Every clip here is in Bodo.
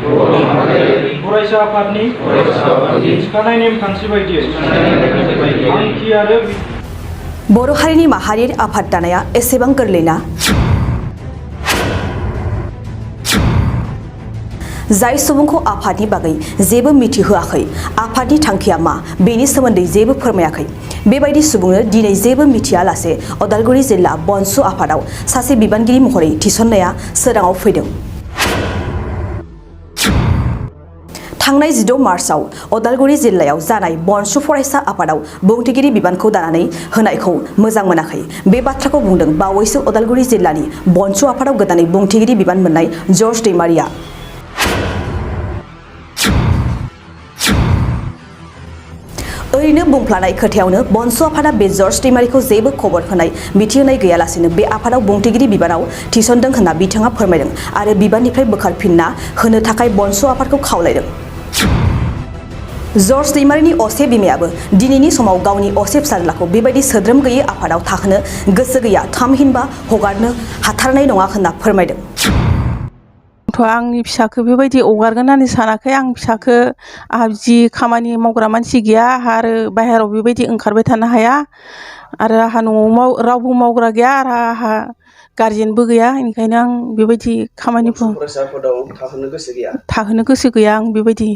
फरायसा आफादनि थिखानाय नेमखान्थि बायदियै थांखि आरो बर' हारिनि माहारियारि आफाद दानाया एसेबां गोरलैना? जाय सुबुंखौ आफादनि बागै जेबो मिथिहोआखै, आफादनि थांखिया मा बेनि सोमोन्दै जेबो फोरमायाखै, बेबायदि सुबुंनो दिनै जेबो मिथियालासे उदालगुरि जिल्ला बनसु आफादाव सासे बिबानगिरि महरै थिसननाया सोराङाव फैदों। थांनाय 16 मार्चआव उदालगुरि जिल्लायाव जानाय बनसु फरायसा आफादाव बुंथिगिरि बिबानखौ दानानै होनायखौ मोजां मोनाखै। बे बाथ्राखौ बुंदों बावैसो उदालगुरि जिल्लानि बनसु आफादाव गोदानै बुंथिगिरि बिबान मोननाय जर्ज दैमारिया। ओरैनो बुंफ्लानाय खोथायावनो बनसु आफादा बे जर्ज दैमारिखौ जेबो खबर होनाय मिथिहोनाय गैयालासेनो बे आफादाव बुंथिगिरि बिबानाव थिसनदों होनना बिथाङा फोरमायदों आरो बिबाननिफ्राय बोखारफिनना होनो थाखाय बनसु आफादखौ खावलायदों। जर्ज दैमारिनि असे बिमायाबो दिनैनि समाव गावनि असे फिसाज्लाखौ बेबायदि सोद्रोम गैयै आफादाव थाहोनो गोसो गैया, थामहिनबा हगारनो हाथारनाय नङा होनना फोरमायदों। आंनि फिसाखौ बेबायदि हगारगोन होननानै सानाखै। आं फिसाखौ आंहा जि खामानि मावग्रा मानसि गैया, आरो बाहेराव बेबायदि ओंखारबाय थानो हाया, आरो आंहा न'आव रावबो मावग्रा गैया, आरो आंहा गारजेनबो गैया। बेनिखायनो आं बेबायदि खामानिखौ थाहोनो गोसो गैया। आं बेबायदि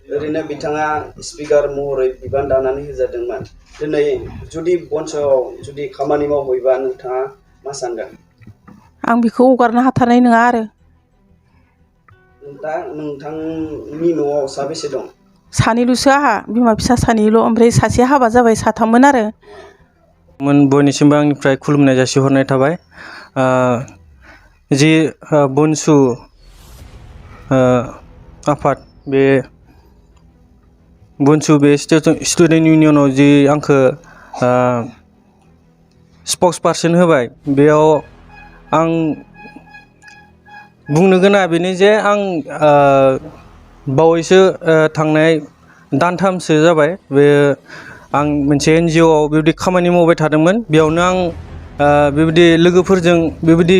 ओरैनो बिथाङा स्पिकार महरै बिबान दानानै होजादोंमोन। दिनै जुदि बनसुआव जुदि खामानि मावहैबा नोंथाङा मा सानगोन? आं बेखौ हगारनो हाथारनाय नङा। आरो दा नोंथांनि न'आव साबेसे दं? सानैल'सो, आंहा बिमा फिसा सानैल', ओमफ्राय सासे हाबा जाबाय, साथाममोन। आरो बयनिसिमबो आंनिफ्राय खुलुमनाय जासिहरनाय थाबाय। जि बनसु आफाद, बे बनसु बे स्टुडेन्ट इउनियनाव जि आंखौ स्पक्स पार्सन होबाय, बेयाव आं बुंनो गोनां बेनो जे आं बावैसो थांनाय दानथामसो जाबाय बे आं मोनसे NGO आव बेबायदि खामानि मावबाय थादोंमोन। बेयावनो आं बेबायदि लोगोफोरजों बेबायदि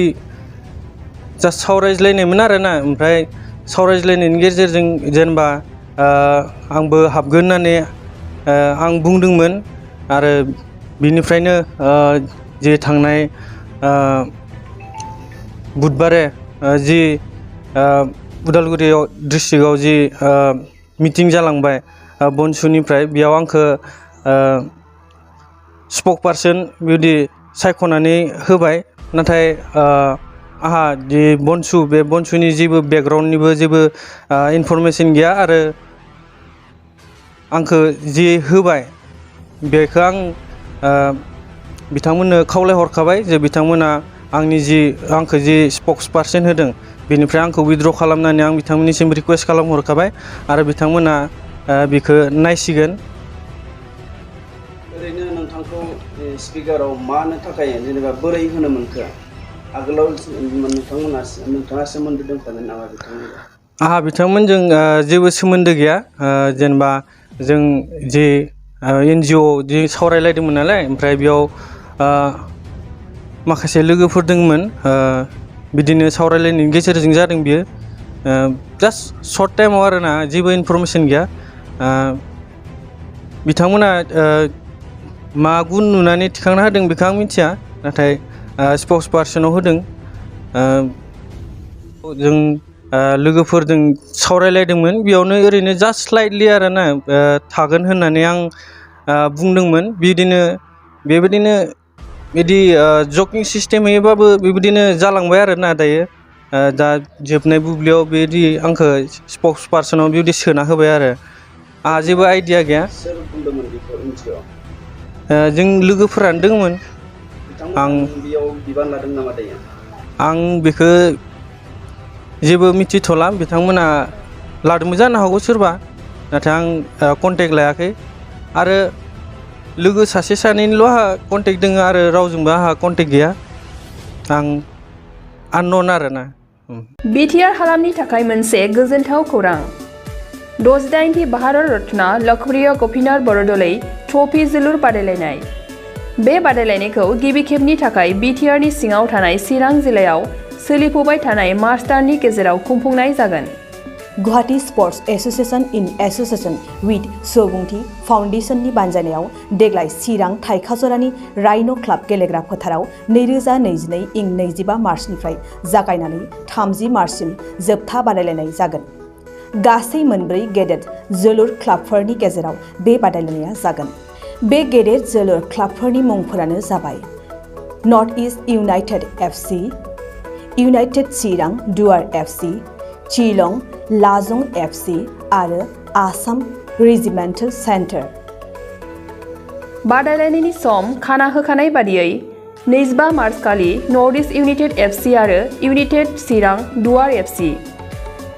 जास्ट सावरायज्लायनायमोन आरोना। ओमफ्राय सावरायज्लायनायनि गेजेरजों जेनेबा आंबो हाबगोन होननानै आं बुंदोंमोन। आरो बिनिफ्रायनो जे थांनाय बुधबारे जि उदालगुरियाव डिस्ट्रिक्टआव जि मिटिं जालांबाय बनसुनिफ्राय, बेयाव आंखौ स्पक पार्सन बेबायदि सायख'नानै होबाय। नाथाय आंहा जि बनसु, बे बनसुनि जेबो बेकग्राउन्डनिबो जेबो इनफरमेसन गैया। आरो आंखौ जि होबाय बेखौ आं बिथांमोननो खावलायहरखाबाय जे बिथांमोना आंखौ जि स्पक्स पार्सन होदों बेनिफ्राय आंखौ उइथड्र खालामनानै आं बिथांमोननिसिम रिकुवेस्ट खालामहरखाबाय, आरो बिथांमोना बेखौ नायसिगोन। ओरैनो नोंथांखौ स्पिकाराव मानो थाखाय जेनेबा बोरै होनो मोनखो? आगोलाव नोंथाङा सोमोन्दो दंखायोमोन नामा बिथांमोनजों? आंहा बिथांमोनजों जेबो सोमोन्दो गैया। जेनेबा जों जि NGO जि सावरायलायदोंमोन नालाय, ओमफ्राय बेयाव माखासे लोगोफोर दंमोन। बिदिनो सावरायलायनायनि गेजेरजों जादों बियो। जास्ट सर्ट टाइमाव आरोना, जेबो इनफरमेसन गैया। बिथांमोना मा गुन नुनानै थिखांना होदों बेखौ आं मिथिया, नाथाय स्पक्स पार्सनाव होदों। जों लोगोफोरजों सावरायलायदोंमोन, बेयावनो ओरैनो जास्ट स्लाइटलि आरोना थागोन होननानै आं बुंदोंमोन। बेबायदिनो बिदि जकिं सिस्टेमैबाबो बेबायदिनो जालांबाय आरोना। दायो दा जोबनाय बुब्लियाव बेबायदि आंखौ स्पक्स पार्सनाव बेबायदि सोना होबाय आरो आंहा जेबो आइडिया गैया। सोर बुंदोंमोन बेखौ NGO? जों लोगोफोरानो दंमोन। आं बेयाव बिबान लादों नामा दायो? आं बेखौ जेबो मिथिथ'ला। बिथांमोना लादोंबो जानो हागौ सोरबा, नाथाय आं कन्टेक्ट लायाखै। आरो लोगो सासे सानैनिल' आंहा कन्टेक्ट दङ, आरो रावजोंबो आंहा कन्टेक्ट गैया। आं आननन आरोना। BTR हालामनि थाखाय मोनसे गोजोनथाव खौरां। 68थि भारत रत्न लकप्रिय गपिनाथ बरदलै ट्रफी जोलुर बादायलायनाय। बे बादायलायनायखौ गिबि खेबनि थाखाय BTRनि सिङाव थानाय चिरां जिल्लायाव सोलिफुबाय थानाय मार्च दाननि गेजेराव खुंफुंनाय जागोन। Guwahati sports association in association with Subunthi फाउन्डेशननि बानजायनायाव देग्लाय चिरां थाइखाजरानि राइन' क्लाब गेलेग्रा फोथाराव 2022 इं 25 मार्चनिफ्राय जागायनानै 30 मार्चसिम जोबथा बादायलायनाय जागोन। गासै मोनब्रै गेदेर जोलुर क्लाबफोरनि गेजेराव बे बादायलायनाया जागोन। बे गेदेर जोलुर क्लाबफोरनि मुंफोरानो जाबाय North East United FC, United Chirang Duar FC, चिलं लाजं FC आरो आसाम रेजिमेन्टेल सेन्टार। बादायलायनायनि सम खाना होखानाय बादियै 25 मार्च खालि नर्थ इस्ट इउनाइटेड एफसी आरो United Chirang Duar FC,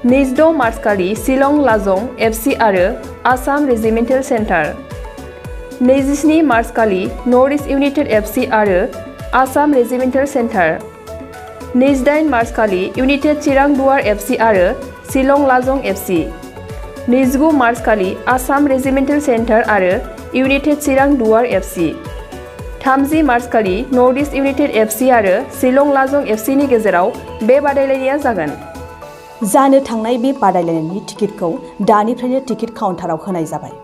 26 March खालि शिलं लाजं एफसी आरो आसाम रेजिमेन्टेल सेन्टार, 27 मार्च खालि नर्थ इस्ट इउनाइटेड एफसी आरो आसाम रेजिमेन्टेल सेन्टार, 28 मार्च खालि इउनाइटेड चिरां दुवार एफसी आरो शिलं लाजं एफसी, 29 मार्च खालि आसाम रेजिमेन्टेल सेन्टार आरो United Chirang Duar FC, 30 March खालि नर्थ इस्ट इउनाइटेड एफसी आरो शिलं लाजं एफसीनि गेजेराव बे बादायलायनाया जागोन। जानो थांनाय बे बादायलायनायनि टिकेटखौ दानिफ्रायनो टिकेट काउन्टाराव होनाय जाबाय।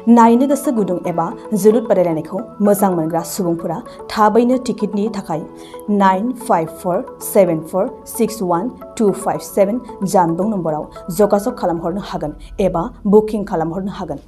नायनो गोसो गुदुं एबा जोलुर बादायलायनायखौ मोजां मोनग्रा सुबुंफोरा थाबैनो टिकेटनि थाखाय 9547461257 जानबुं नम्बराव जगाजग खालामहरनो हागोन एबा बुकिं खालामहरनो हागोन।